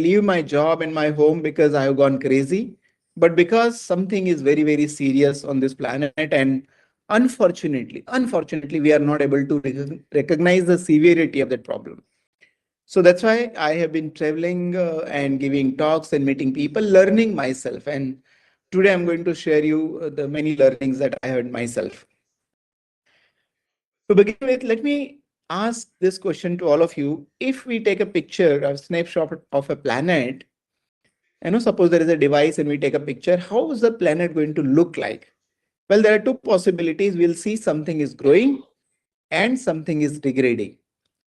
leave my job and my home because I have gone crazy, but because something is very, very serious on this planet. And unfortunately, we are not able to recognize the severity of that problem. So that's why I have been traveling and giving talks and meeting people, learning myself. And today I'm going to share you the many learnings that I had myself. To begin with, let me ask this question to all of you. If we take a picture, a snapshot of a planet, suppose there is a device and we take a picture, how is the planet going to look like? Well, there are two possibilities. We'll see something is growing and something is degrading.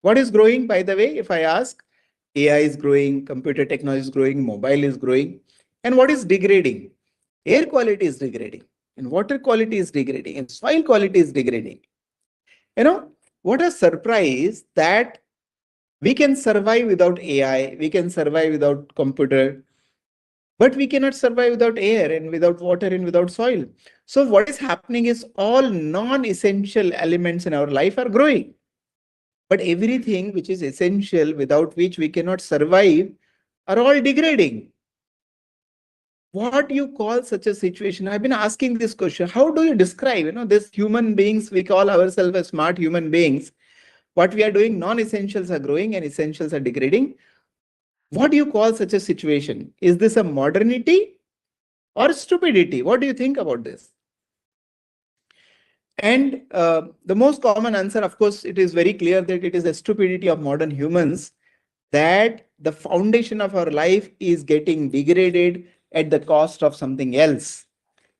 What is growing, by the way, if I ask? AI is growing, computer technology is growing, mobile is growing. And what is degrading? Air quality is degrading, and water quality is degrading, and soil quality is degrading. You know, what a surprise that we can survive without AI, we can survive without computer, but we cannot survive without air and without water and without soil. So what is happening is all non-essential elements in our life are growing. But everything which is essential, without which we cannot survive, are all degrading. What do you call such a situation? I've been asking this question. How do you describe, this human beings, we call ourselves as smart human beings. What we are doing, non-essentials are growing and essentials are degrading. What do you call such a situation? Is this a modernity or stupidity? What do you think about this? And the most common answer, of course, it is very clear that it is the stupidity of modern humans, that the foundation of our life is getting degraded at the cost of something else.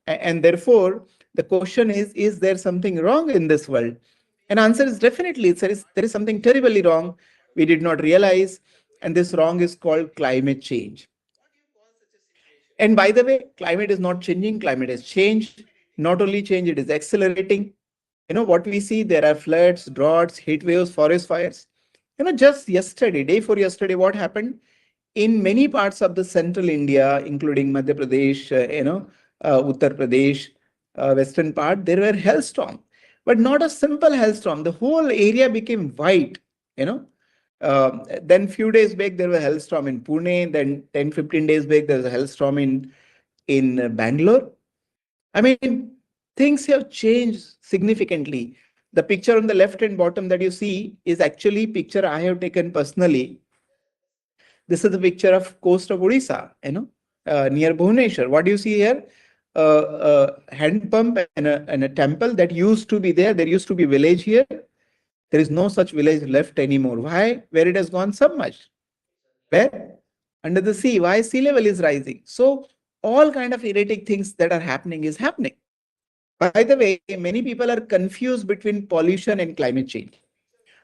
And therefore, the question is there something wrong in this world? And answer is definitely, there is something terribly wrong. We did not realize, and this wrong is called climate change. And by the way, climate is not changing, climate has changed. Not only change, it is accelerating. What we see, there are floods, droughts, heat waves, forest fires. Just yesterday, day before yesterday, what happened? In many parts of the central India, including Madhya Pradesh, Uttar Pradesh, western part, there were hailstorm, but not a simple hailstorm. The whole area became white. You know, then few days back there was a hailstorm in Pune. Then 10-15 days back there was a hailstorm in Bangalore. I mean, things have changed significantly. The picture on the left and bottom that you see is actually picture I have taken personally. This is the picture of coast of Odisha, near Bhubaneswar. What do you see here? A hand pump and a temple that used to be there. There used to be village here. There is no such village left anymore. Why? Where it has gone submerged. Where? Under the sea. Why? Sea level is rising. So all kind of erratic things that are happening is happening. By the way, many people are confused between pollution and climate change.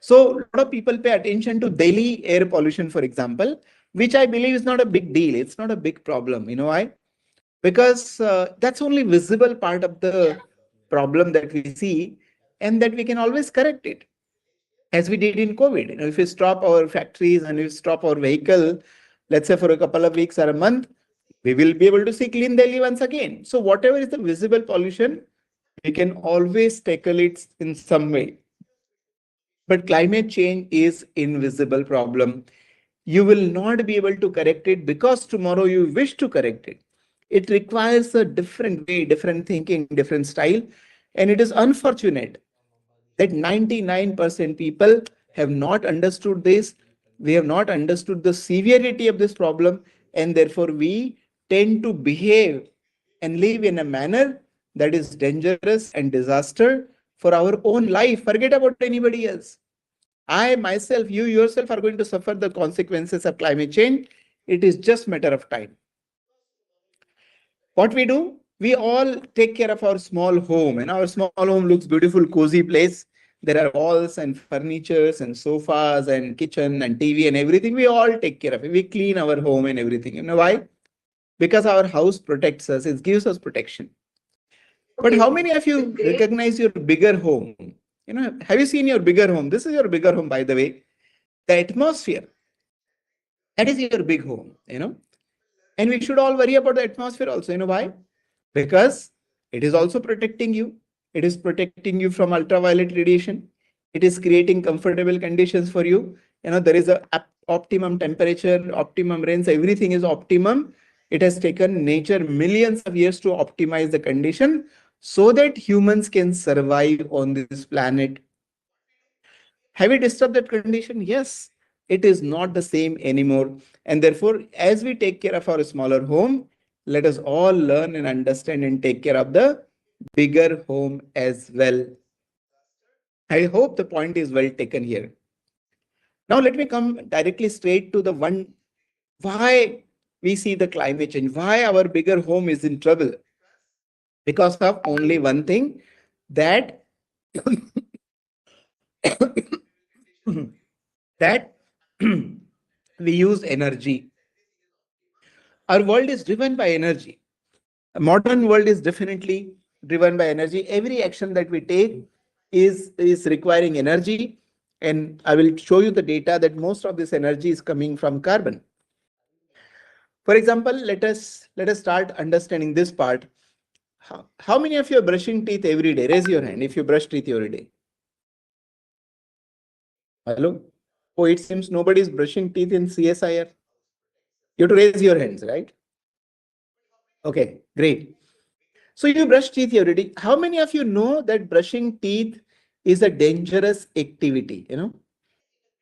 So a lot of people pay attention to Delhi air pollution, for example, which I believe is not a big deal. It's not a big problem. You know why? Because that's only visible part of the problem that we see, and that we can always correct it, as we did in COVID. If we stop our factories and we stop our vehicle, let's say for a couple of weeks or a month, we will be able to see clean Delhi once again. So whatever is the visible pollution, we can always tackle it in some way. But climate change is invisible problem. You will not be able to correct it because tomorrow you wish to correct it. It requires a different way, different thinking, different style. And it is unfortunate that 99% people have not understood this. We have not understood the severity of this problem. And therefore, we tend to behave and live in a manner that is dangerous and disaster for our own life. Forget about anybody else. I myself, you yourself are going to suffer the consequences of climate change. It is just matter of time. What we do, we all take care of our small home, and our small home looks beautiful, cozy place. There are walls and furnitures and sofas and kitchen and TV and everything. We all take care of it. We clean our home and everything. You know why? Because our house protects us. It gives us protection. But how many of you recognize your bigger home? Have you seen your bigger home? This is your bigger home, by the way. The atmosphere, that is your big home. And we should all worry about the atmosphere also. You know why? Because it is also protecting you. It is protecting you from ultraviolet radiation. It is creating comfortable conditions for you. There is a optimum temperature, optimum rains, everything is optimum. It has taken nature millions of years to optimize the condition so that humans can survive on this planet. Have we disturbed that condition? Yes, it is not the same anymore. And therefore, as we take care of our smaller home, let us all learn and understand and take care of the bigger home as well. I hope the point is well taken here. Now, let me come directly straight to the one why we see the climate change, why our bigger home is in trouble. Because of only one thing, that that we use energy. Our world is driven by energy. A modern world is definitely driven by energy. Every action that we take is requiring energy. And I will show you the data that most of this energy is coming from carbon. For example, let us start understanding this part. How many of you are brushing teeth every day? Raise your hand if you brush teeth every day. Hello? Oh, it seems nobody is brushing teeth in CSIR. You have to raise your hands, right? Okay, great. So you brush teeth every day. How many of you know that brushing teeth is a dangerous activity?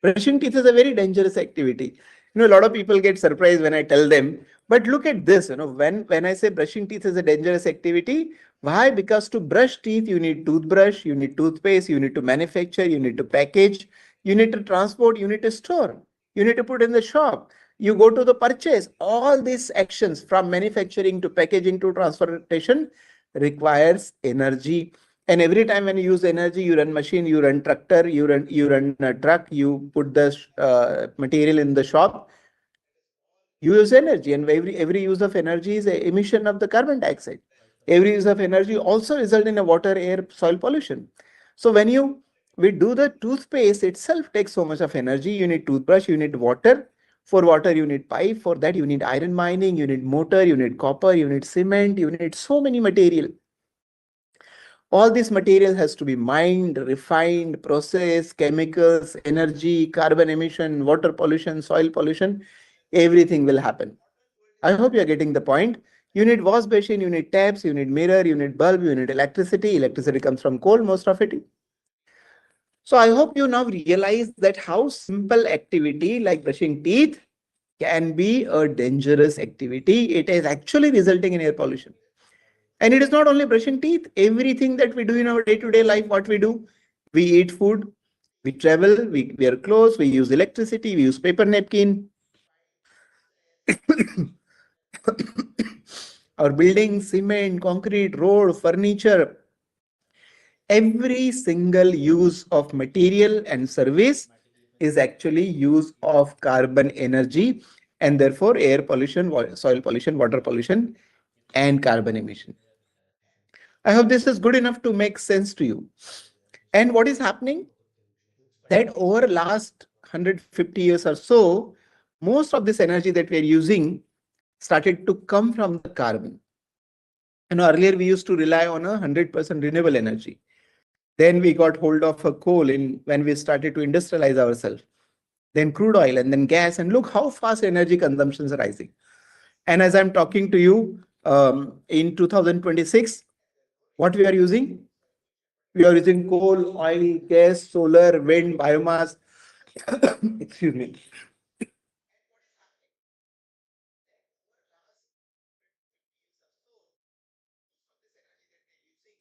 Brushing teeth is a very dangerous activity. A lot of people get surprised when I tell them. But look at this. When I say brushing teeth is a dangerous activity, why? Because to brush teeth, you need toothbrush, you need toothpaste, you need to manufacture, you need to package, you need to transport, you need to store, you need to put in the shop. You go to the purchase. All these actions from manufacturing to packaging to transportation requires energy. And every time when you use energy, you run machine, you run tractor, you run a truck, you put the material in the shop, you use energy. And every use of energy is an emission of the carbon dioxide. Every use of energy also result in a water, air, soil pollution. So when we do the toothpaste itself takes so much of energy. You need toothbrush, you need water. For water, you need pipe. For that, you need iron mining, you need motor, you need copper, you need cement, you need so many material. All this material has to be mined, refined, processed, chemicals, energy, carbon emission, water pollution, soil pollution, everything will happen. I hope you're getting the point. You need wash basin, you need taps, you need mirror, you need bulb, you need electricity. Electricity comes from coal, most of it. So I hope you now realize that how simple activity like brushing teeth can be a dangerous activity. It is actually resulting in air pollution. And it is not only brushing teeth, everything that we do in our day-to-day life, what we do, we eat food, we travel, we wear clothes, we use electricity, we use paper napkin, our buildings, cement, concrete, road, furniture, every single use of material and service is actually use of carbon energy and therefore air pollution, soil pollution, water pollution, and carbon emission. I hope this is good enough to make sense to you. And what is happening? That over last 150 years or so, most of this energy that we are using started to come from the carbon. Earlier we used to rely on 100% renewable energy. Then we got hold of a coal in when we started to industrialize ourselves. Then crude oil and then gas. And look how fast energy consumption is rising. And as I'm talking to you, in 2026, what we are using? We are using coal, oil, gas, solar, wind, biomass. Excuse me.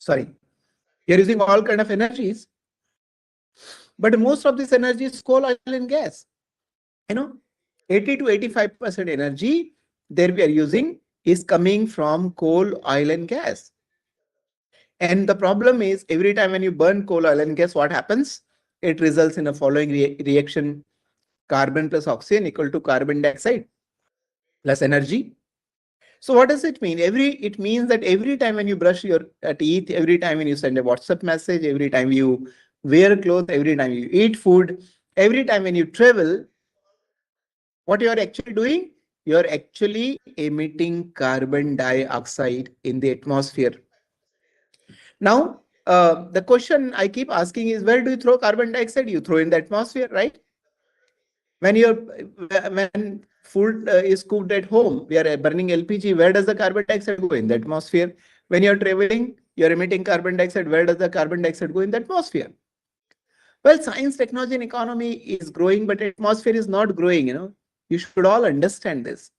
Sorry. We are using all kind of energies, but most of this energy is coal, oil, and gas. 80 to 85% energy that we are using is coming from coal, oil, and gas. And the problem is every time when you burn coal, oil, and gas, what happens? It results in a following reaction: carbon plus oxygen equal to carbon dioxide plus energy. So what does it mean? It means that every time when you brush your teeth, every time when you send a WhatsApp message, every time you wear clothes, every time you eat food, every time when you travel, what you are actually doing? You are actually emitting carbon dioxide in the atmosphere. Now, the question I keep asking is, where do you throw carbon dioxide? You throw in the atmosphere, right? When food is cooked at home, we are burning LPG. Where does the carbon dioxide go? In the atmosphere. When you're traveling, you're emitting carbon dioxide. Where does the carbon dioxide go? In the atmosphere. Well, science, technology, and economy is growing, but atmosphere is not growing. You should all understand this.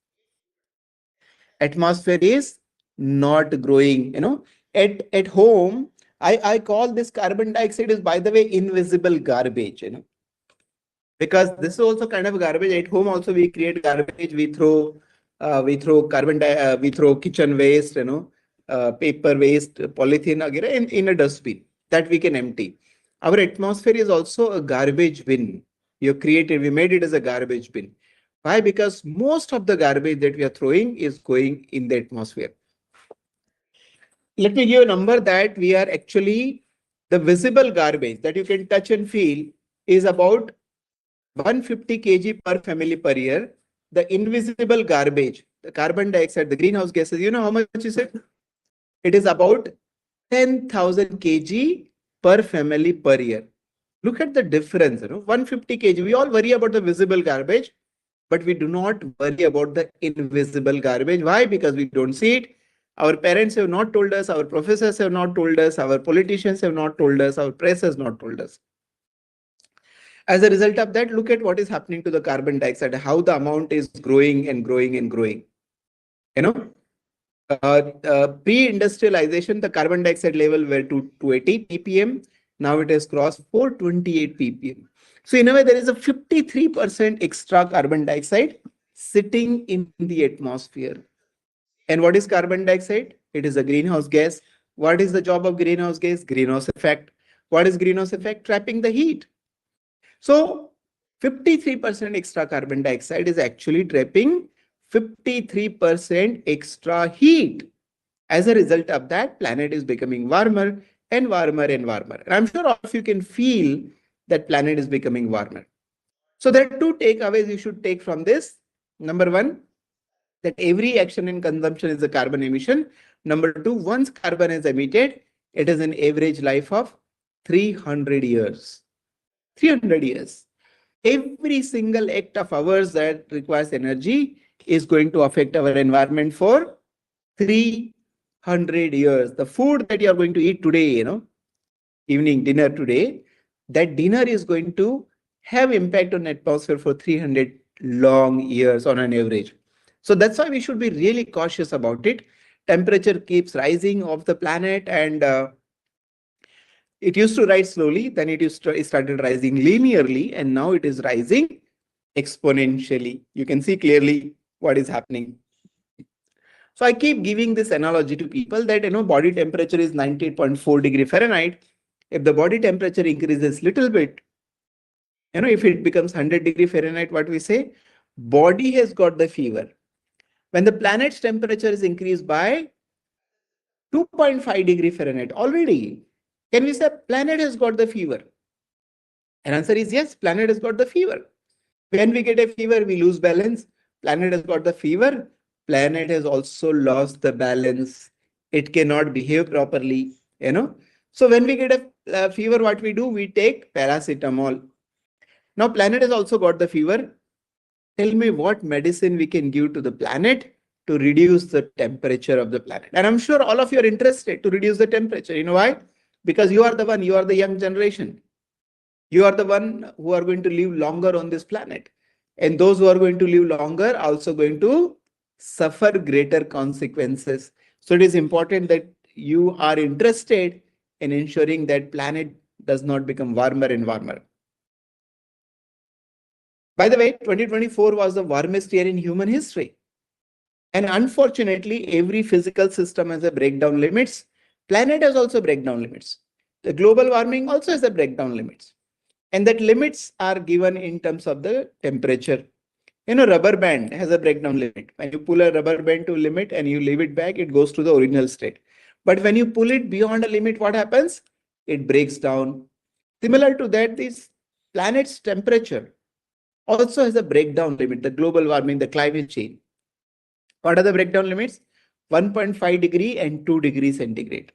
Atmosphere is not growing. At home, I call this carbon dioxide is, by the way, invisible garbage. Because this is also kind of garbage. At home also we create garbage. We throw kitchen waste, paper waste, polythene in a dustbin that we can empty. Our atmosphere is also a garbage bin. We made it as a garbage bin. Why? Because most of the garbage that we are throwing is going in the atmosphere. Let me give a number that we are actually, the visible garbage that you can touch and feel is about 150 kg per family per year. The invisible garbage, the carbon dioxide, the greenhouse gases, you know how much is it? It is about 10,000 kg per family per year. Look at the difference, 150 kg. We all worry about the visible garbage, but we do not worry about the invisible garbage. Why? Because we don't see it. Our parents have not told us, our professors have not told us, our politicians have not told us, our press has not told us. As a result of that, look at what is happening to the carbon dioxide, how the amount is growing and growing and growing. Pre-industrialization, the carbon dioxide level were 280 ppm. Now it has crossed 428 ppm. So in a way, there is a 53% extra carbon dioxide sitting in the atmosphere. And what is carbon dioxide? It is a greenhouse gas. What is the job of greenhouse gas? Greenhouse effect. What is greenhouse effect? Trapping the heat. So 53% extra carbon dioxide is actually trapping 53% extra heat. As a result of that, planet is becoming warmer and warmer and warmer. And I'm sure all of you can feel that planet is becoming warmer. So there are two takeaways you should take from this. Number one, that every action in consumption is a carbon emission. Number two, once carbon is emitted, it is an average life of 300 years. 300 years. Every single act of ours that requires energy is going to affect our environment for 300 years. The food that you are going to eat today, evening dinner today, that dinner is going to have impact on atmosphere for 300 long years on an average. So that's why we should be really cautious about it. Temperature keeps rising of the planet, and it used to rise slowly, then it started rising linearly, and now it is rising exponentially. You can see clearly what is happening. So I keep giving this analogy to people that, body temperature is 98.4 degree Fahrenheit. If the body temperature increases little bit, if it becomes 100 degree Fahrenheit, what we say, body has got the fever. When the planet's temperature is increased by 2.5 degree Fahrenheit already, can we say planet has got the fever? And answer is yes, planet has got the fever. When we get a fever, we lose balance. Planet has got the fever. Planet has also lost the balance. It cannot behave properly, So when we get a fever, what we do? We take paracetamol. Now planet has also got the fever. Tell me what medicine we can give to the planet to reduce the temperature of the planet. And I'm sure all of you are interested to reduce the temperature. You know why? Because you are the young generation. You are the one who are going to live longer on this planet. And those who are going to live longer are also going to suffer greater consequences. So it is important that you are interested in ensuring that planet does not become warmer and warmer. By the way, 2024 was the warmest year in human history. And unfortunately, every physical system has a breakdown limits. Planet has also breakdown limits. The global warming also has a breakdown limits. And that limits are given in terms of the temperature. Rubber band has a breakdown limit. When you pull a rubber band to limit and you leave it back, it goes to the original state. But when you pull it beyond a limit, what happens? It breaks down. Similar to that, this planet's temperature also has a breakdown limit, the global warming, the climate change. What are the breakdown limits? 1.5 degree and 2 degrees centigrade.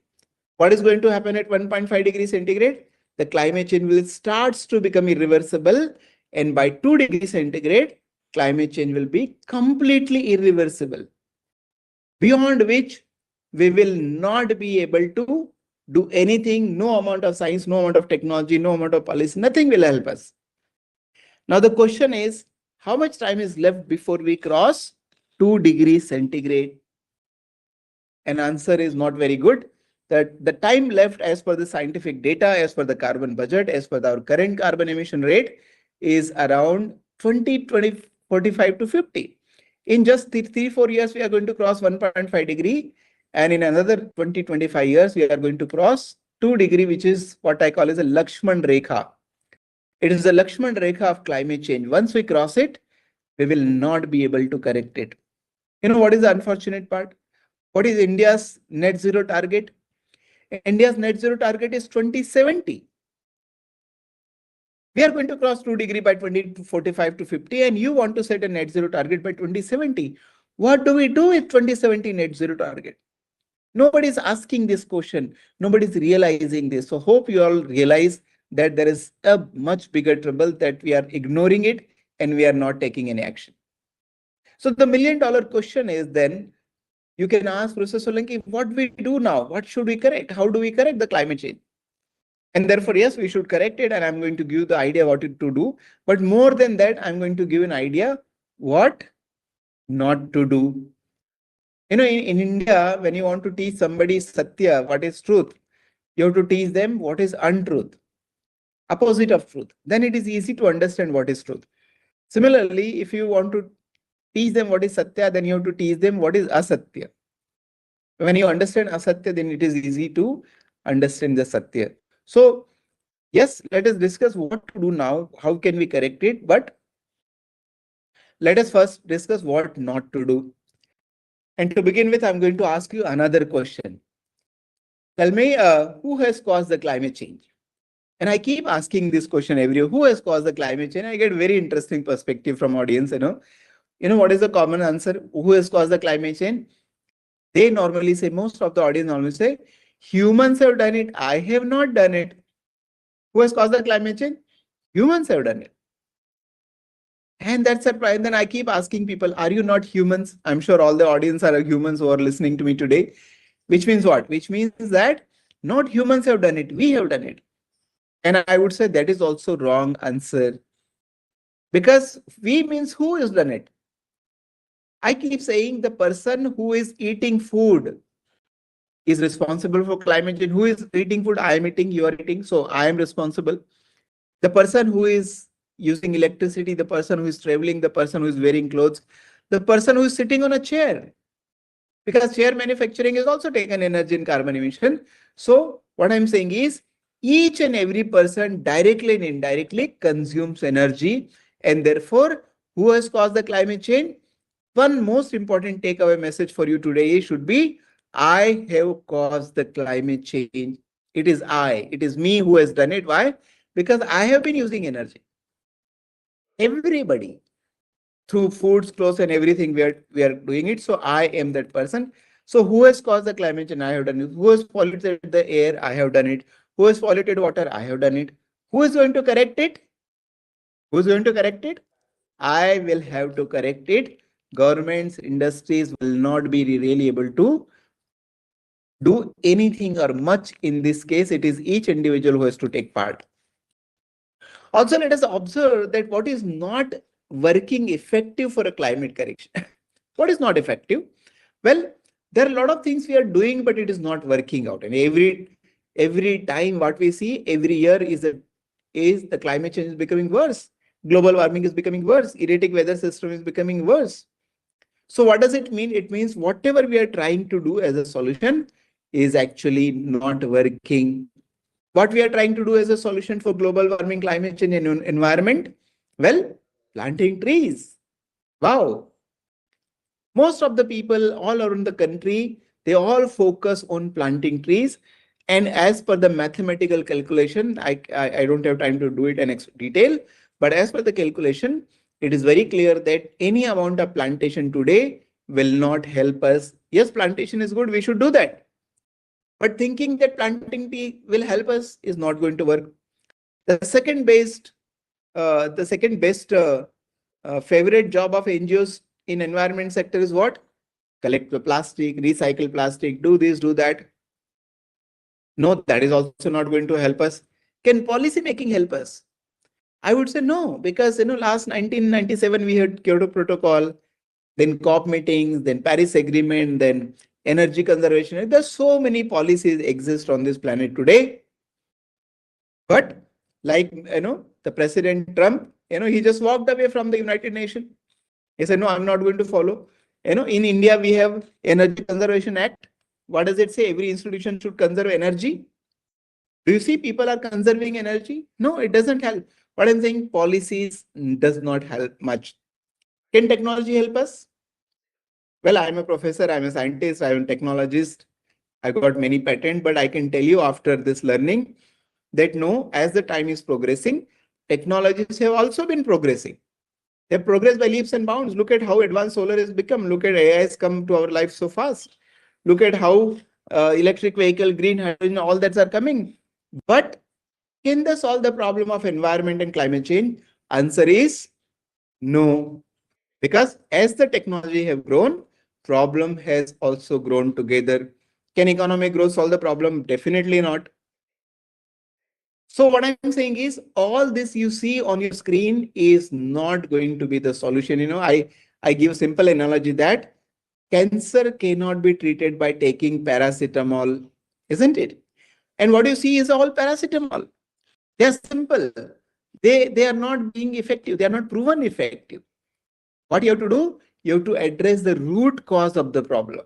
What is going to happen at 1.5 degrees centigrade? The climate change will starts to become irreversible And by 2 degrees centigrade, climate change will be completely irreversible, beyond which we will not be able to do anything. No amount of science, no amount of technology, no amount of policy, nothing will help us. Now the question is, how much time is left before we cross 2 degrees centigrade? An answer is not very good. That the time left as per the scientific data, as per the carbon budget, as per our current carbon emission rate, is around 45 to 50. In just 3-4 years, we are going to cross 1.5 degree. And in another 20-25 years, we are going to cross 2 degree, which is what I call as a Lakshman Rekha. It is the Lakshman Rekha of climate change. Once we cross it, we will not be able to correct it. You know what is the unfortunate part? What is India's net zero target? India's net zero target is 2070. We are going to cross 2 degree by 2045 to 50, and you want to set a net zero target by 2070. What do we do with 2070 net zero target? Nobody is asking this question. Nobody is realizing this. So hope you all realize that there is a much bigger trouble, that we are ignoring it and we are not taking any action. So the $1,000,000 question is then, you can ask Professor Solanki, what we do now? What should we correct? How do we correct the climate change? And therefore, yes, we should correct it. And I'm going to give the idea what to do. But more than that, I'm going to give an idea what not to do. You know, in India, when you want to teach somebody Satya, what is truth, you have to teach them what is untruth, opposite of truth. Then it is easy to understand what is truth. Similarly, if you want to teach them what is Satya, then you have to teach them what is Asatya. When you understand Asatya, then it is easy to understand the Satya. So, yes, let us discuss what to do now. How can we correct it? But let us first discuss what not to do. And to begin with, I'm going to ask you another question. Tell me, who has caused the climate change? And I keep asking this question every year, who has caused the climate change? I get very interesting perspective from audience, You know what is the common answer? Who has caused the climate change? They normally say, most of the audience normally say, humans have done it. I have not done it. Who has caused the climate change? Humans have done it. And that's surprise. Then I keep asking people, are you not humans? I'm sure all the audience are humans who are listening to me today. Which means what? Which means that not humans have done it. We have done it. And I would say that is also wrong answer. Because we means who has done it? I keep saying the person who is eating food is responsible for climate change. Who is eating food? I am eating, you are eating. So I am responsible. The person who is using electricity, the person who is traveling, the person who is wearing clothes, the person who is sitting on a chair. Because chair manufacturing is also taken energy and carbon emission. So what I'm saying is each and every person directly and indirectly consumes energy. And therefore, who has caused the climate change? One most important takeaway message for you today should be, I have caused the climate change. It is I. It is me who has done it. Why? Because I have been using energy. Everybody, through foods, clothes, and everything, we are doing it. So I am that person. So who has caused the climate change? I have done it. Who has polluted the air? I have done it. Who has polluted water? I have done it. Who is going to correct it? Who is going to correct it? I will have to correct it. Governments, industries will not be really able to do anything or much in this case. It is each individual who has to take part. Also, let us observe that what is not working effective for a climate correction. What is not effective? Well, there are a lot of things we are doing, but it is not working out. And every time what we see every year is the climate change is becoming worse. Global warming is becoming worse. Erratic weather system is becoming worse. So what does it mean? It means whatever we are trying to do as a solution is actually not working. What we are trying to do as a solution for global warming, climate change, and environment? Well, planting trees. Wow. Most of the people all around the country, they all focus on planting trees. And as per the mathematical calculation, I don't have time to do it in detail, but as per the calculation, it is very clear that any amount of plantation today will not help us. Yes, plantation is good. We should do that. But thinking that planting tree will help us is not going to work. The second best the second best favorite job of NGOs in environment sector is what? Collect the plastic, recycle plastic, do this, do that. No, that is also not going to help us. Can policy making help us? I would say no, because last 1997 we had Kyoto Protocol, then COP meetings, then Paris Agreement, then energy conservation. There's so many policies exist on this planet today. But like the President Trump, he just walked away from the United Nations. He said, no, I'm not going to follow. In India, we have Energy Conservation Act. What does it say? Every institution should conserve energy. Do you see people are conserving energy? No, it doesn't help. What I'm saying, policies does not help much. Can technology help us? Well, I'm a professor, I'm a scientist, I'm a technologist. I got many patents, but I can tell you after this learning that no, as the time is progressing, technologies have also been progressing. They've progressed by leaps and bounds. Look at how advanced solar has become. Look at AI has come to our life so fast. Look at how electric vehicle, green hydrogen, all that are coming. But can they solve the problem of environment and climate change? Answer is no. Because as the technology have grown, problem has also grown together. Can economic growth solve the problem? Definitely not. So what I'm saying is all this you see on your screen is not going to be the solution. I give a simple analogy that cancer cannot be treated by taking paracetamol, isn't it? And what you see is all paracetamol. They are simple. They are not being effective. They are not proven effective. What you have to do? You have to address the root cause of the problem.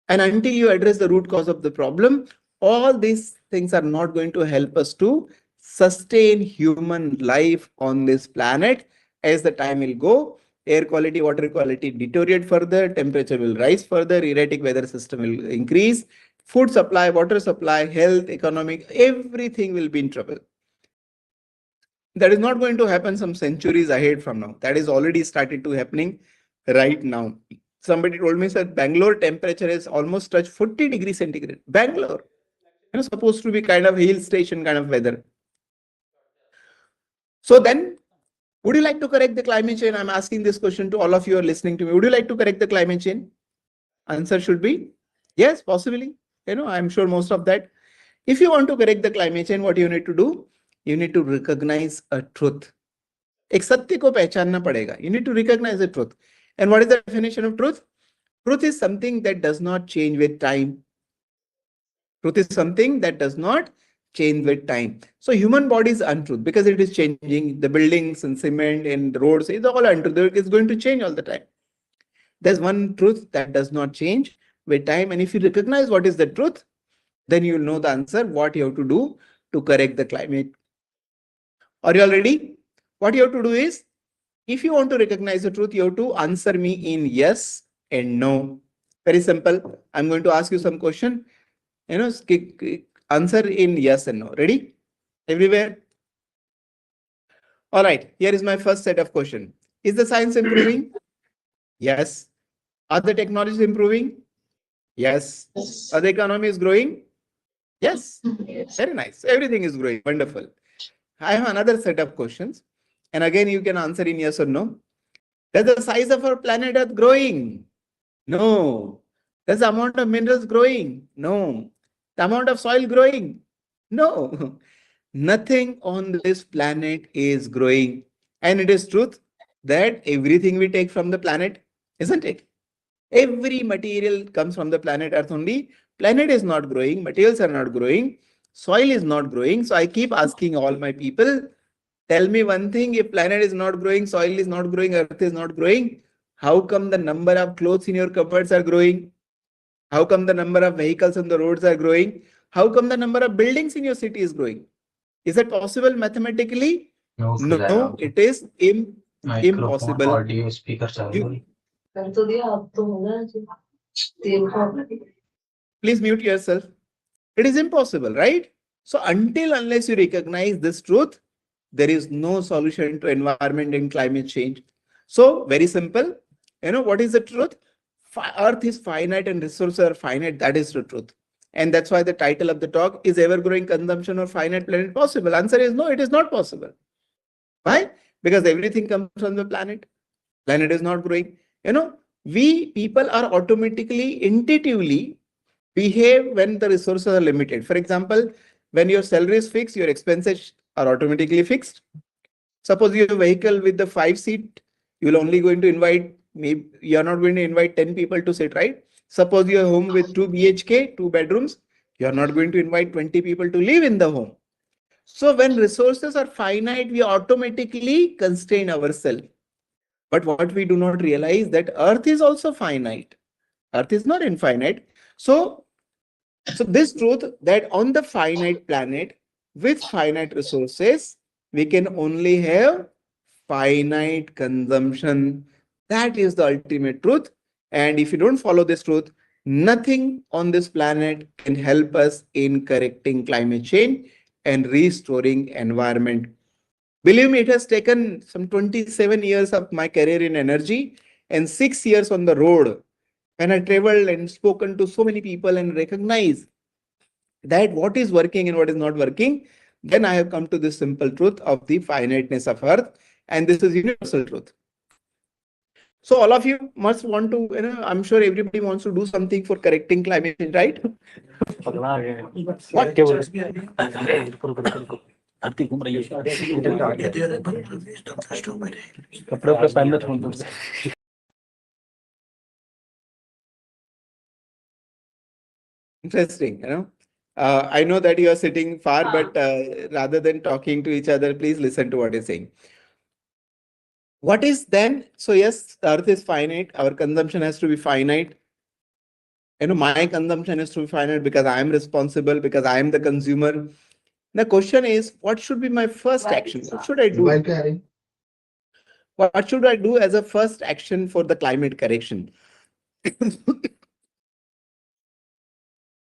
And until you address the root cause of the problem, all these things are not going to help us to sustain human life on this planet. As the time will go, air quality, water quality deteriorate further, temperature will rise further, erratic weather system will increase, food supply, water supply, health, economic, everything will be in trouble. That is not going to happen some centuries ahead from now. That is already started to happening right now. Somebody told me that Bangalore temperature has almost touched 40 degrees centigrade. Bangalore, supposed to be kind of hill station kind of weather. So then, would you like to correct the climate change? I'm asking this question to all of you who are listening to me. Would you like to correct the climate change? Answer should be yes, possibly. I'm sure most of that. If you want to correct the climate change, what you need to do? You need to recognize a truth. एक सत्य को पहचानना पड़ेगा. You need to recognize the truth. And what is the definition of truth? Truth is something that does not change with time. Truth is something that does not change with time. So human body is untruth because it is changing. The buildings and cement and roads is all untruth. It's going to change all the time. There's one truth that does not change with time. And if you recognize what is the truth, then you'll know the answer, what you have to do to correct the climate. Are you all ready? What you have to do is, if you want to recognize the truth, you have to answer me in yes and no. Very simple. I'm going to ask you some question. Answer in yes and no. Ready? Everywhere? All right. Here is my first set of question. Is the science improving? Yes. Are the technologies improving? Yes. Are the economy is growing? Yes. Very nice. Everything is growing. Wonderful. I have another set of questions. And again, you can answer in yes or no. Does the size of our planet Earth growing? No. Does the amount of minerals growing? No. The amount of soil growing? No. Nothing on this planet is growing. And it is truth that everything we take from the planet, isn't it? Every material comes from the planet Earth only. Planet is not growing. Materials are not growing. Soil is not growing. So I keep asking all my people, tell me one thing, if planet is not growing, soil is not growing, earth is not growing, how come the number of clothes in your cupboards are growing? How come the number of vehicles on the roads are growing? How come the number of buildings in your city is growing? Is that possible mathematically? No, it is impossible. Audio speaker Please mute yourself. It is impossible, right? So unless you recognize this truth, there is no solution to environment and climate change. So very simple. What is the truth? Earth is finite and resources are finite. That is the truth. And that's why the title of the talk is ever growing consumption of finite planet possible? Answer is no, it is not possible. Why? Because everything comes from the planet. Planet is not growing. We people are automatically, intuitively behave when the resources are limited. For example, when your salary is fixed, your expenses are automatically fixed. Suppose you have a vehicle with the 5 seat, you'll only going to invite, maybe you're not going to invite 10 people to sit, right? Suppose you're home with 2 BHK, 2 bedrooms, you're not going to invite 20 people to live in the home. So when resources are finite, we automatically constrain ourselves. But what we do not realize that Earth is also finite. Earth is not infinite. So this truth that on the finite planet with finite resources, we can only have finite consumption. That is the ultimate truth. And if you don't follow this truth, nothing on this planet can help us in correcting climate change and restoring environment. Believe me, it has taken some 27 years of my career in energy and 6 years on the road when I traveled and spoken to so many people and recognized that what is working and what is not working. Then I have come to this simple truth of the finiteness of Earth, and this is universal truth. So all of you must want to, I'm sure everybody wants to do something for correcting climate change, right? What? Interesting. I know that you are sitting far, but rather than talking to each other, please listen to what is saying. What is then? So yes, Earth is finite. Our consumption has to be finite. My consumption is to be finite because I am responsible, because I am the consumer. The question is, what should be my first action? What should I do? What should I do as a first action for the climate correction? The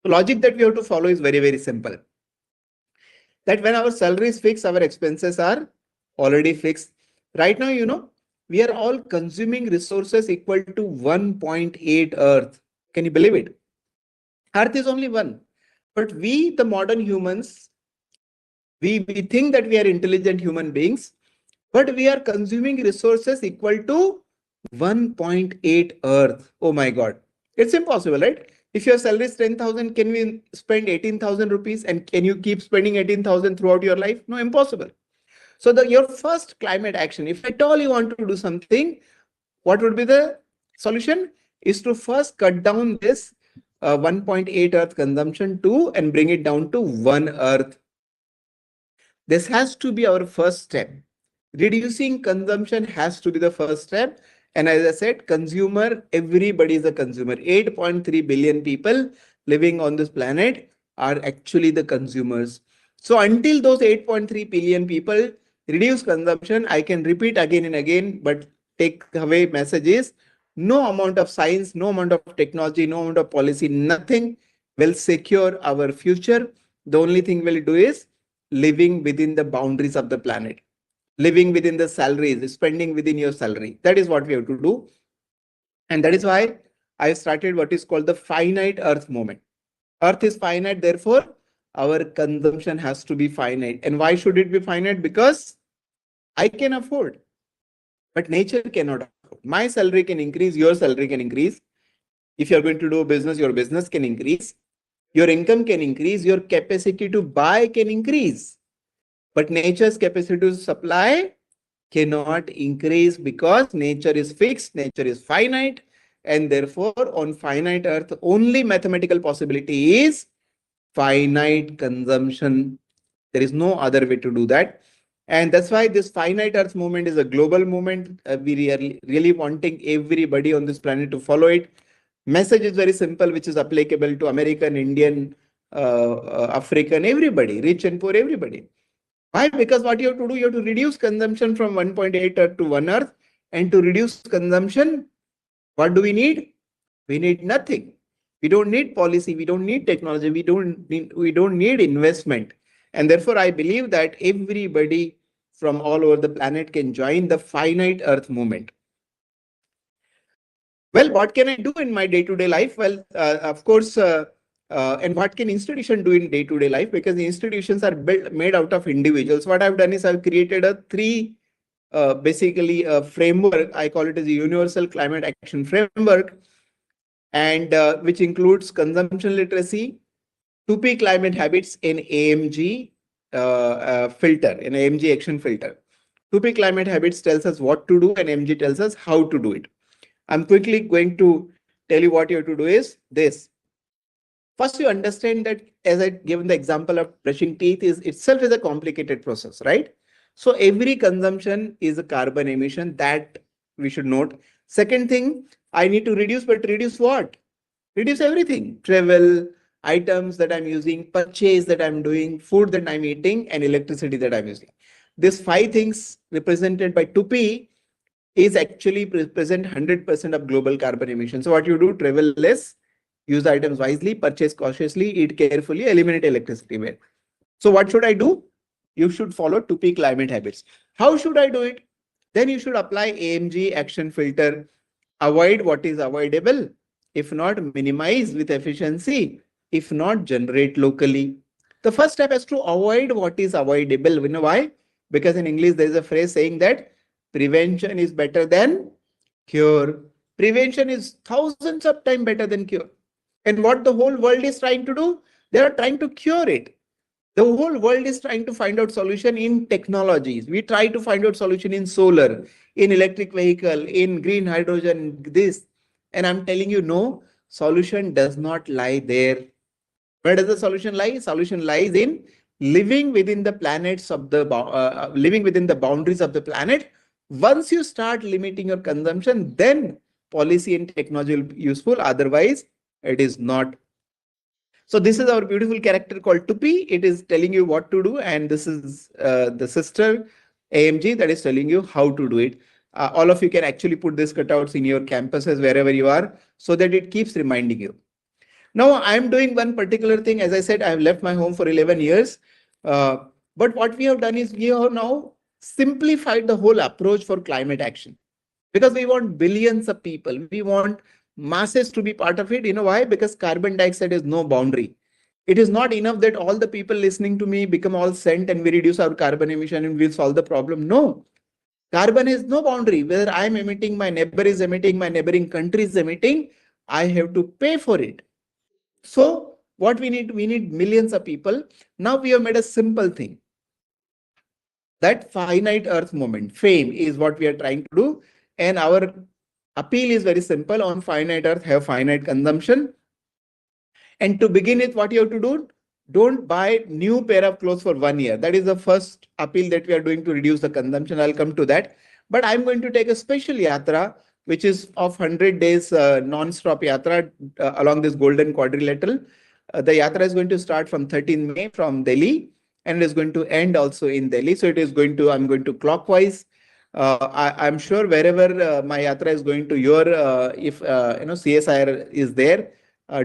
logic that we have to follow is very, very simple. That when our salary is fixed, our expenses are already fixed. Right now, we are all consuming resources equal to 1.8 Earth. Can you believe it? Earth is only one. But we, the modern humans, we think that we are intelligent human beings, but we are consuming resources equal to 1.8 Earth. Oh my God. It's impossible, right? If your salary is 10,000, can we spend 18,000 rupees? And can you keep spending 18,000 throughout your life? No, impossible. So your first climate action, if at all you want to do something, what would be the solution? Is to first cut down this 1.8 Earth consumption to and bring it down to 1 Earth. This has to be our first step. Reducing consumption has to be the first step. And as I said, consumer, everybody is a consumer. 8.3 billion people living on this planet are actually the consumers. So until those 8.3 billion people reduce consumption, I can repeat again and again, but take away messages. No amount of science, no amount of technology, no amount of policy, nothing will secure our future. The only thing we'll do is living within the boundaries of the planet, living within the salaries, spending within your salary. That is what we have to do. And that is why I started what is called the finite Earth movement. Earth is finite, therefore, our consumption has to be finite. And why should it be finite? Because I can afford, but nature cannot afford. My salary can increase, your salary can increase. If you're going to do business, your business can increase. Your income can increase, your capacity to buy can increase. But nature's capacity to supply cannot increase because nature is fixed, nature is finite, and therefore on finite Earth, only mathematical possibility is finite consumption. There is no other way to do that. And that's why this finite Earth movement is a global movement. We are really wanting everybody on this planet to follow it. Message is very simple, which is applicable to American, Indian, African, everybody, rich and poor, everybody. Why? Because what you have to do, you have to reduce consumption from 1.8 Earth to 1 Earth. And to reduce consumption, what do we need? We need nothing. We don't need policy. We don't need technology. We don't need investment. And therefore, I believe that everybody from all over the planet can join the finite Earth movement. Well, what can I do in my day-to-day life? Well, of course, and what can institution do in day-to-day life? Because the institutions are made out of individuals. What I've done is I've created a three basically a framework. I call it as a Universal Climate Action Framework, and which includes consumption literacy, 2P climate habits in AMG filter, in AMG action filter. 2P climate habits tells us what to do, and AMG tells us how to do it. I'm quickly going to tell you what you have to do is this. First, you understand that, as I given the example of brushing teeth, is itself is a complicated process, right? So every consumption is a carbon emission that we should note. Second thing, I need to reduce, but reduce what? Reduce everything. Travel, items that I'm using, purchase that I'm doing, food that I'm eating, and electricity that I'm using. These five things represented by 2P is actually represent 100% of global carbon emissions. So what you do, travel less, use items wisely, purchase cautiously, eat carefully, eliminate electricity bill. So what should I do? You should follow 2P climate habits. How should I do it? Then you should apply AMG action filter. Avoid what is avoidable. If not, minimize with efficiency. If not, generate locally. The first step is to avoid what is avoidable. You know why? Because in English, there is a phrase saying that prevention is better than cure. Prevention is thousands of times better than cure. And what the whole world is trying to do, they are trying to cure it. The whole world is trying to find out solution in technologies. We try to find out solution in solar, in electric vehicle, in green hydrogen, this. And I'm telling you, no, solution does not lie there. Where does the solution lie? Solution lies in living within the planets of the living within the boundaries of the planet. Once you start limiting your consumption, then policy and technology will be useful. Otherwise, it is not. So this is our beautiful character called 2P. It is telling you what to do, and this is the sister AMG that is telling you how to do it. All of you can actually put these cutouts in your campuses wherever you are, so that it keeps reminding you. Now I'm doing one particular thing. As I said, I have left my home for 11 years. But what we have done is we have now simplified the whole approach for climate action, because we want billions of people. We want masses to be part of it. You know why? Because carbon dioxide is no boundary. It is not enough that all the people listening to me become all sent and we reduce our carbon emission and we'll solve the problem. No, carbon is no boundary. Whether I'm emitting, my neighbor is emitting, my neighboring country is emitting, I have to pay for it. So what we need millions of people. Now we have made a simple thing. That finite earth moment, fame, is what we are trying to do. And our appeal is very simple. On finite earth, have finite consumption. And to begin with, what you have to do, don't buy new pair of clothes for 1 year. That is the first appeal that we are doing to reduce the consumption. I'll come to that. But I'm going to take a special yatra, which is of 100 days non-stop yatra along this golden quadrilateral. The yatra is going to start from 13 May from Delhi, and it is going to end also in Delhi. So it is going to, I'm going to clockwise. I'm sure wherever my yatra is going to, your if CSIR is there,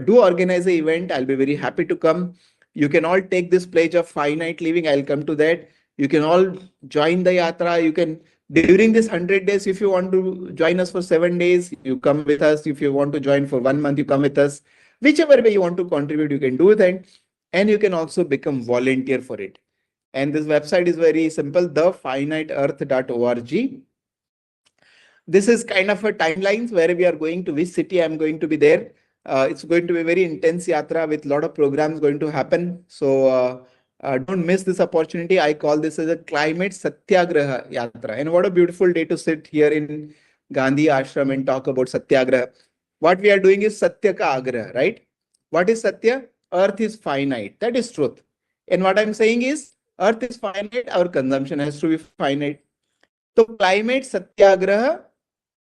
do organize an event. I'll be very happy to come. You can all take this pledge of finite living. I'll come to that. You can all join the yatra. You can, during this 100 days, if you want to join us for 7 days, you come with us. If you want to join for 1 month, you come with us. Whichever way you want to contribute, you can do that. And you can also become volunteer for it. And this website is very simple, thefiniteearth.org. This is kind of a timelines where we are going to, which city I'm going to be there. It's going to be a very intense yatra with a lot of programs going to happen. So don't miss this opportunity. I call this as a climate satyagraha yatra. And what a beautiful day to sit here in Gandhi ashram and talk about satyagraha. What we are doing is satya ka agraha, right? What is satya? Earth is finite. That is truth. And what I'm saying is, earth is finite, our consumption has to be finite. So climate satyagraha,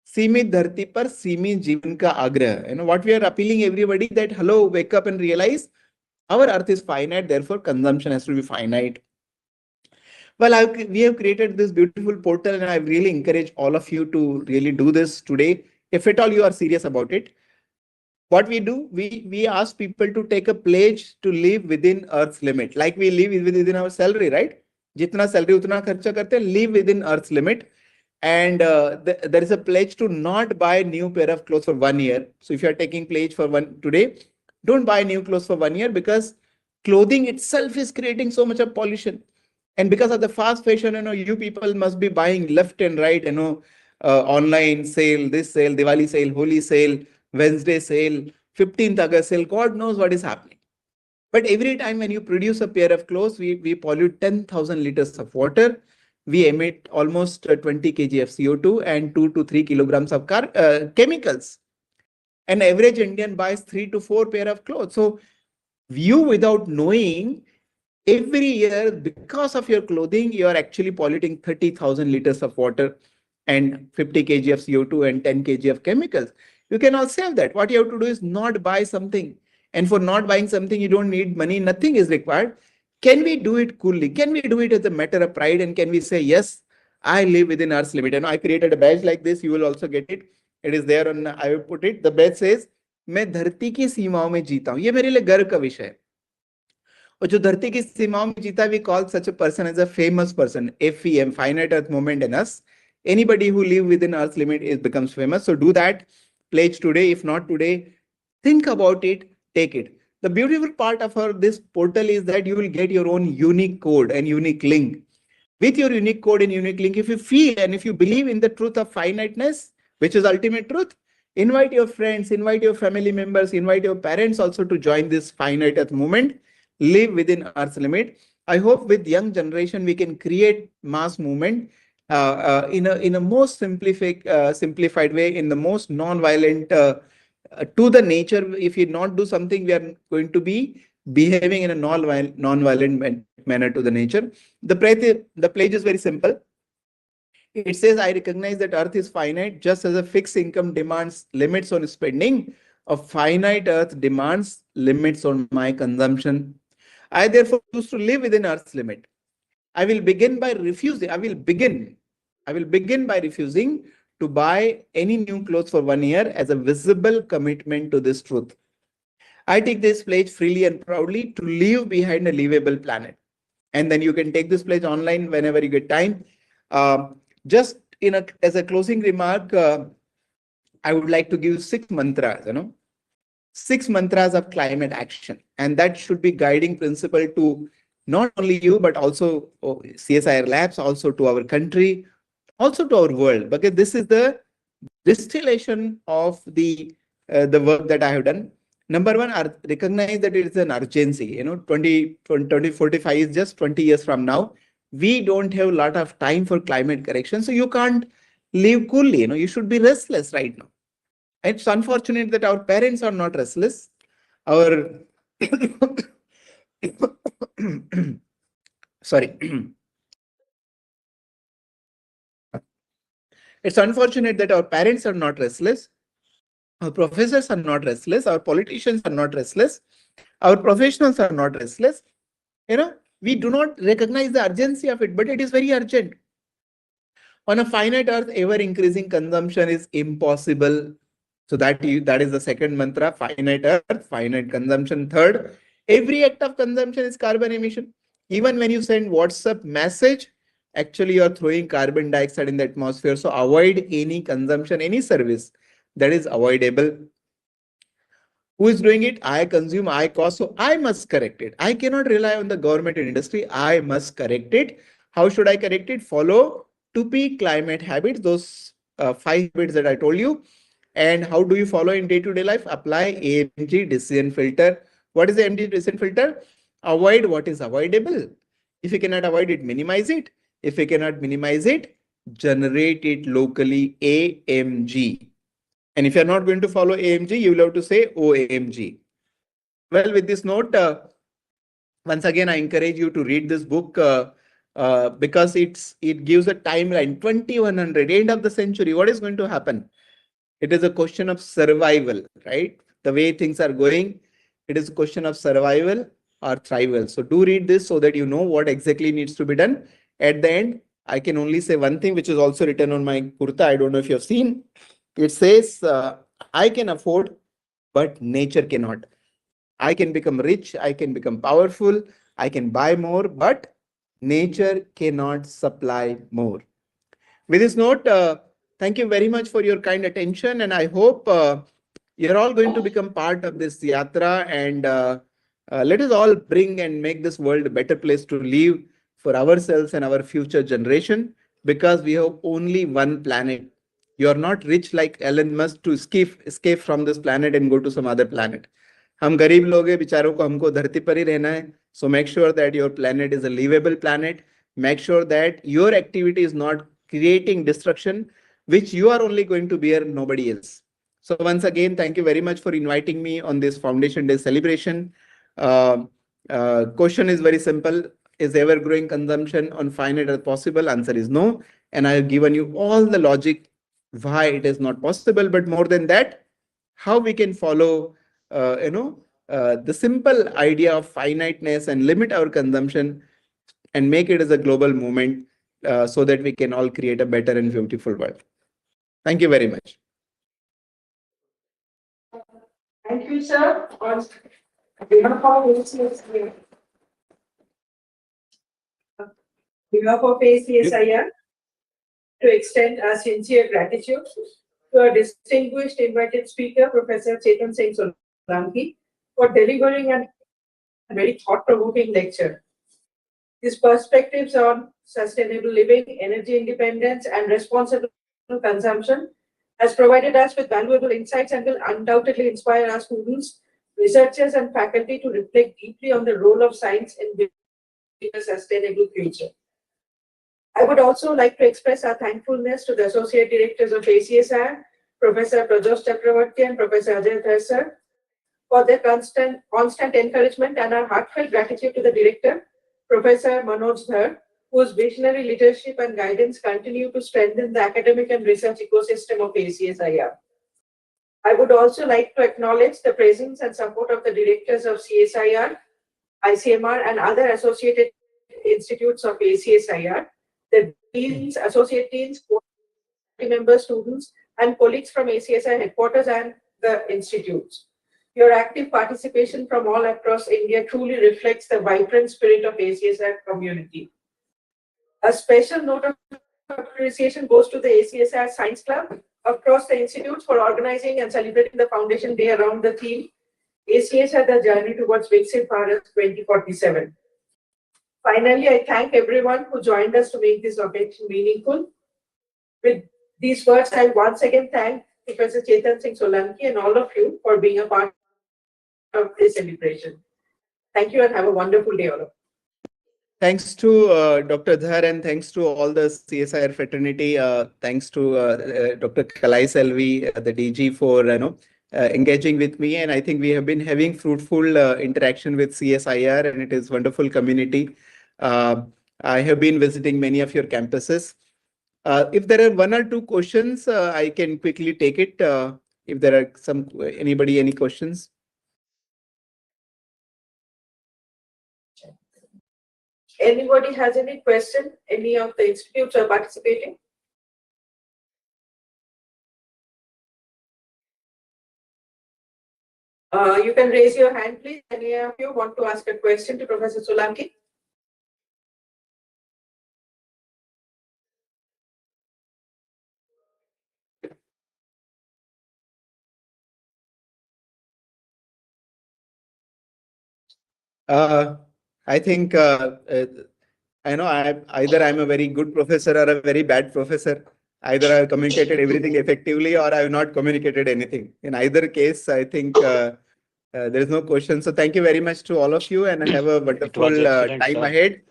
सीमित धरती पर सीमित जीवन का आग्रह. You know what we are appealing everybody, that hello, wake up and realize our earth is finite, therefore consumption has to be finite. Well, we have created this beautiful portal, and I really encourage all of you to really do this today, if at all you are serious about it. What we do, we ask people to take a pledge to live within Earth's limit, like we live within our salary, right? Jitna salary utna kharcha karte, live within Earth's limit. And there is a pledge to not buy new pair of clothes for 1 year. So if you are taking pledge for one today, don't buy new clothes for 1 year, because clothing itself is creating so much of pollution. And because of the fast fashion, you people must be buying left and right, online sale, this sale, Diwali sale, Holi sale, Wednesday sale, 15th August sale. God knows what is happening. But every time when you produce a pair of clothes, we pollute 10,000 liters of water. We emit almost 20 kg of CO2 and 2 to 3 kilograms of chemicals. An average Indian buys 3 to 4 pair of clothes. So you, without knowing, every year, because of your clothing, you are actually polluting 30,000 liters of water and 50 kg of CO2 and 10 kg of chemicals. You cannot save that. What you have to do is not buy something. And for not buying something, you don't need money. Nothing is required. Can we do it coolly? Can we do it as a matter of pride? And can we say, yes, I live within Earth's limit? And I created a badge like this. You will also get it. It is there on, I will put it. The badge says, मैं धरती की सीमाओं में जीता हूं. ये मेरे लिए गर्व का विषय है. और जो धरती की सीमाओं में जीता, we call such a person as a famous person. FEM, finite earth moment in us. Anybody who live within Earth's limit becomes famous. So do that. Pledge today. If not today, think about it. Take it. The beautiful part of this portal is that you will get your own unique code and unique link. With your unique code and unique link, if you feel and if you believe in the truth of finiteness, which is ultimate truth, invite your friends, invite your family members, invite your parents also to join this finite earth movement. Live within Earth's limit. I hope with young generation we can create mass movement in a most simplified way, in the most non-violent to the nature. If we not do something, we are going to be behaving in a non-violent manner to the nature. The pledge is very simple. It says, I recognize that Earth is finite, just as a fixed income demands limits on spending. A finite Earth demands limits on my consumption. I therefore choose to live within Earth's limit. I will begin by refusing. I will begin by refusing to buy any new clothes for 1 year as a visible commitment to this truth. I take this pledge freely and proudly to leave behind a livable planet. And then you can take this pledge online whenever you get time. Just as a closing remark, I would like to give 6 mantras, 6 mantras of climate action. And that should be guiding principle to not only you, but also CSIR labs, also to our country, also to our world, because this is the distillation of the work that I have done. Number one, recognize that it is an urgency. 2045 is just 20 years from now. We don't have a lot of time for climate correction. So you can't live coolly. You should be restless right now. It's unfortunate that our parents are not restless. Our sorry. It's unfortunate that our parents are not restless. Our professors are not restless. Our politicians are not restless. Our professionals are not restless. We do not recognize the urgency of it, but it is very urgent. On a finite earth, ever increasing consumption is impossible. So that is the second mantra: finite earth, finite consumption. Third, every act of consumption is carbon emission. Even when you send WhatsApp message, actually you are throwing carbon dioxide in the atmosphere. So avoid any consumption, any service that is avoidable. Who is doing it? I consume, I cost. So I must correct it. I cannot rely on the government and industry. I must correct it. How should I correct it? Follow 2P climate habits, those 5 habits that I told you. And how do you follow in day-to-day life? Apply AMG decision filter. What is the AMG decision filter? Avoid what is avoidable. If you cannot avoid it, minimize it. If you cannot minimize it, generate it locally, AMG. And if you're not going to follow AMG, you will have to say OAMG. Well, with this note, once again, I encourage you to read this book because it gives a timeline, 2100, end of the century. What is going to happen? It is a question of survival, right? The way things are going, it is a question of survival or thrival. So do read this so that you know what exactly needs to be done. At the end, I can only say one thing, which is also written on my kurta. I don't know if you have seen. It says, I can afford, but nature cannot. I can become rich, I can become powerful, I can buy more, but nature cannot supply more. With this note, thank you very much for your kind attention, and I hope you're all going to become part of this yatra, and let us all bring and make this world a better place to live for ourselves and our future generation, because we have only one planet. You are not rich like Elon Musk to escape from this planet and go to some other planet. हम गरीब लोग हैं, बेचारों को हमको धरती पर ही रहना है. So make sure that your planet is a livable planet. Make sure that your activity is not creating destruction, which you are only going to bear, nobody else. So once again, thank you very much for inviting me on this Foundation Day celebration. Question is very simple. Is ever growing consumption on finite earth possible? Answer is no. And I have given you all the logic why it is not possible. But more than that, how we can follow, the simple idea of finiteness and limit our consumption and make it as a global movement, so that we can all create a better and beautiful world. Thank you very much. Thank you, sir. On behalf of AcSIR, to extend our sincere gratitude to our distinguished invited speaker, Professor Chetan Singh Solanki, for delivering a very thought-provoking lecture. His perspectives on sustainable living, energy independence, and responsible consumption has provided us with valuable insights and will undoubtedly inspire our students, researchers, and faculty to reflect deeply on the role of science in building a sustainable future. I would also like to express our thankfulness to the Associate Directors of AcSIR, Professor Prajosh Chakravarti and Professor Ajay Dhar sir, for their constant encouragement, and our heartfelt gratitude to the Director, Professor Manoj Dhar, whose visionary leadership and guidance continue to strengthen the academic and research ecosystem of AcSIR. I would also like to acknowledge the presence and support of the directors of CSIR, ICMR, and other associated institutes of AcSIR, the deans, associate deans, members, students, and colleagues from AcSIR headquarters and the institutes. Your active participation from all across India truly reflects the vibrant spirit of AcSIR community. A special note of appreciation goes to the AcSIR Science Club across the institutes for organizing and celebrating the Foundation Day around the theme AcSIR, the journey towards Viksit Bharat 2047. Finally, I thank everyone who joined us to make this occasion meaningful. With these words, I once again thank Professor Chetan Singh Solanki and all of you for being a part of this celebration. Thank you and have a wonderful day, all of you. Thanks to Dr. Dhar, and thanks to all the CSIR fraternity. Thanks to Dr. Kalai Selvi, the DG, for engaging with me. And I think we have been having fruitful interaction with CSIR, and it is wonderful community. I have been visiting many of your campuses. If there are one or two questions, I can quickly take it. If there are any questions? Anybody has any question? Any of the institutes are participating? You can raise your hand, please. Any of you want to ask a question to Professor Solanki? I think I know either I'm a very good professor or a very bad professor. Either I've communicated everything effectively or I've not communicated anything. In either case, I think there is no question. So thank you very much to all of you, and have a wonderful time ahead.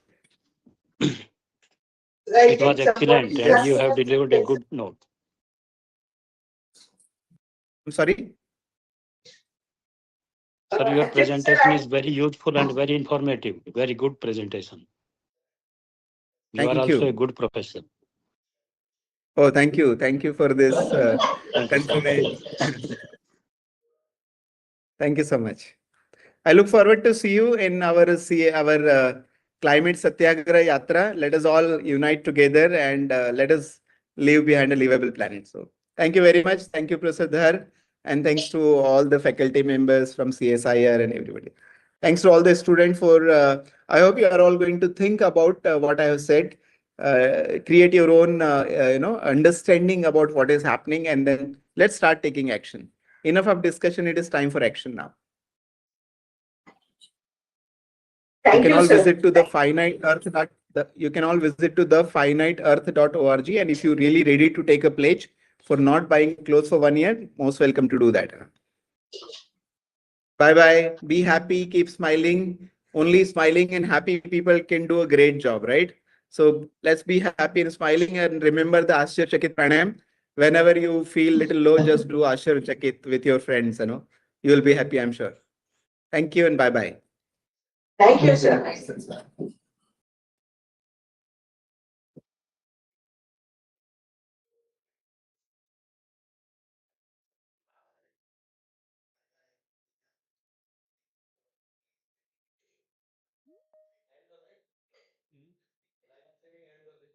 It was excellent, and you have delivered a good note. I'm sorry? Sir, your presentation is very useful and very informative. Very good presentation. You are also a good professor. Oh, thank you. Thank you for this confirmation. Thank you so much. I look forward to see you in our climate Satyagraha Yatra. Let us all unite together and let us leave behind a livable planet. So thank you very much. Thank you, Professor Dhar. And thanks to all the faculty members from CSIR and everybody. Thanks to all the students for, I hope you are all going to think about what I have said. Create your own, understanding about what is happening, and then let's start taking action. Enough of discussion. It is time for action now. Thank you can you, all sir. visit to the finite earth. You can all visit to thefiniteearth.org. And if you're really ready to take a pledge for not buying clothes for 1 year, most welcome to do that. Bye-bye. Be happy. Keep smiling. Only smiling and happy people can do a great job, right? So let's be happy and smiling, and remember the AcSIR Chakit Pranayam. Whenever you feel little low, just do AcSIR Chakit with your friends. You will be happy, I'm sure. Thank you and bye-bye. Thank you, sir.